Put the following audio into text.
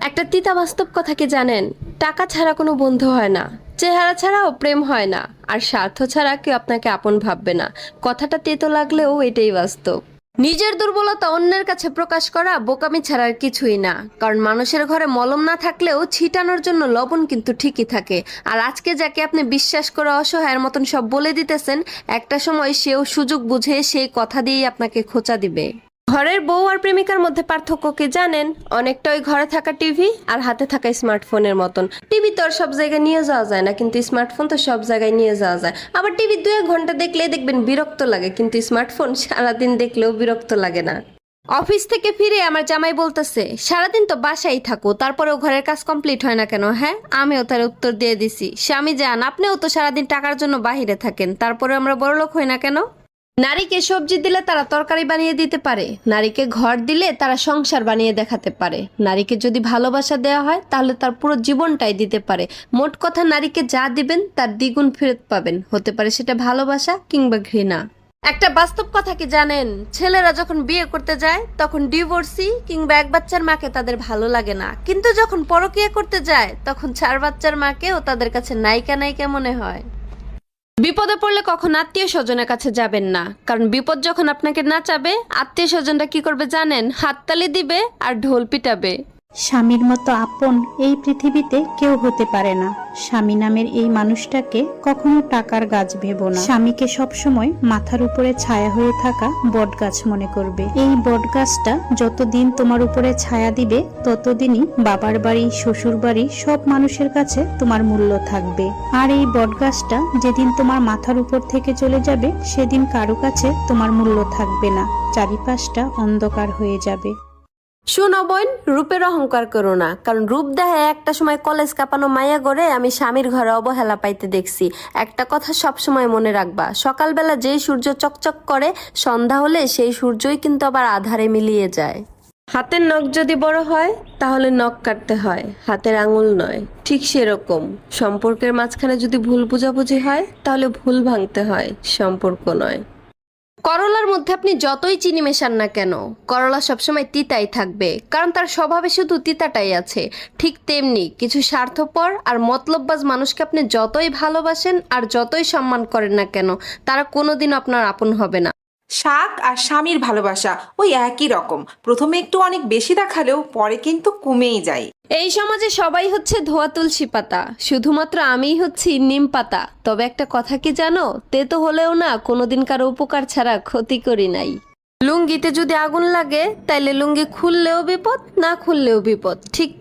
একটা তিতা বাস্তব কথা কি জানেন? টাকা ছাড়া কোনো বন্ধু হয় না, চেহারা ছাড়াও প্রেম হয় না, আর স্বার্থ ছাড়া কেউ আপনাকে আপন ভাববে না। কথাটা তেতো লাগলেও এটাই বাস্তব। নিজের দুর্বলতা অন্যের কাছে প্রকাশ করা বোকামি ছাড়া আর কিছুই না। কারণ মানুষের ঘরে মলম না থাকলেও ছিটানোর জন্য লবণ কিন্তু ঠিকই থাকে। আর আজকে যাকে আপনি বিশ্বাস করে অসহায়ের মতন সব বলে দিতেছেন, একটা সময় সেও সুযোগ বুঝে সেই কথা দিয়েই আপনাকে খোঁচা দিবে। ঘরের বউ আর প্রেমিকার মধ্যে পার্থক্য কি জানেন? অনেকটা ওই ঘরে থাকা টিভি আর হাতে থাকা স্মার্টফোনের মতন। টিভি তো আর সব জায়গায় নিয়ে যাওয়া যায় না, কিন্তু স্মার্টফোন তো সব জায়গায় নিয়ে যাওয়া যায়। আবার টিভি 2-1 ঘন্টা দেখলে দেখবেন বিরক্ত লাগে, কিন্তু স্মার্টফোন সারাদিন দেখলেও বিরক্ত লাগে না। অফিস থেকে ফিরে আমার জামাই বলতেছে, সারাদিন তো বাসায় থাকো, তারপরেও ঘরের কাজ কমপ্লিট হয় না কেন? হ্যাঁ, আমিও তার উত্তর দিয়ে দিছি, স্বামী যান, আপনিও তো সারাদিন টাকার জন্য বাহিরে থাকেন, তারপরে আমরা বড়লোক হই না কেন? নারীকে সবজি দিলে তারা তরকারি বানিয়ে দিতে পারে, নারীকে ঘর দিলে তারা সংসার বানিয়ে দেখাতে পারে, নারীকে যদি ভালোবাসা দেওয়া হয় তাহলে তার পুরো জীবনটাই দিতে পারে। মোট কথা, নারীকে যা দিবেন তার দ্বিগুণ ফেরত পাবেন, হতে পারে সেটা ভালোবাসা কিংবা ঘৃণা। একটা বাস্তব কথা কি জানেন? ছেলেরা যখন বিয়ে করতে যায় তখন ডিভোর্সি কিংবা এক বাচ্চার মাকে তাদের ভালো লাগে না, কিন্তু যখন পরকীয়া করতে যায় তখন 4 বাচ্চার মাকেও তাদের কাছে নায়িকা নায়িকা মনে হয়। বিপদে পড়লে কখন আত্মীয় স্বজনের কাছে যাবেন না, কারণ বিপদ যখন আপনাকে নাচাবে, আত্মীয় স্বজনরা কি করবে জানেন? হাততালি দিবে আর ঢোল পিটাবে। স্বামীর মতো আপন এই পৃথিবীতে কেউ হতে পারে না। স্বামী নামের এই মানুষটাকে কখনো টাকার গাছ ভেবো না। স্বামীকে সবসময় মাথার উপরে ছায়া হয়ে থাকা বট গাছ মনে করবে। এই বট গাছটা যতদিন তোমার উপরে ছায়া দিবে, ততদিনই বাবার বাড়ি, শ্বশুর বাড়ি সব মানুষের কাছে তোমার মূল্য থাকবে। আর এই বট গাছটা যেদিন তোমার মাথার উপর থেকে চলে যাবে, সেদিন কারো কাছে তোমার মূল্য থাকবে না, চারিপাশটা অন্ধকার হয়ে যাবে। শোনো বোন, রূপের অহংকার করো না, কারণ রূপ দেখায় একটা সময় কলেজ কাঁপানো মায়া গড়ে আমি স্বামীর ঘরে অবহেলা পাইতে দেখছি। একটা কথা সব সময় মনে রাখবা, সকালবেলা যেই সূর্য চকচক করে, সন্ধ্যা হলে সেই সূর্যই কিন্তু আবার আধারে মিলিয়ে যায়। হাতের নখ যদি বড় হয় তাহলে নখ কাটতে হয়, হাতের আঙুল নয়। ঠিক সেরকম সম্পর্কের মাঝখানে যদি ভুল বোঝাবুঝি হয় তাহলে ভুল ভাঙতে হয়, সম্পর্ক নয়। করলার মধ্যে আপনি যতই চিনি মেশান না কেন, করলা সবসময় তিতাই থাকবে, কারণ তার স্বভাবে শুধু তিতাটাই আছে। ঠিক তেমনি কিছু স্বার্থপর আর মতলববাজ মানুষকে আপনি যতই ভালোবাসেন আর যতই সম্মান করেন না কেন, তারা কোনোদিন আপনার আপন হবে না। শাক আর স্বামীর ভালোবাসা ওই একই রকম, প্রথমে একটু অনেক বেশি দেখালেও পরে কিন্তু কমেই যায়। এই সমাজে সবাই হচ্ছে ধোয়া তুলসী পাতা, শুধুমাত্র আমিই হচ্ছি নিম পাতা। তবে একটা কথা কি জানো? তেতো হলেও না কোনোদিন কারো উপকার ছাড়া ক্ষতি করি নাই। লুঙ্গিতে যদি আগুন লাগে তাইলে লুঙ্গি খুললেও বিপদ, না খুললেও বিপদ। ঠিক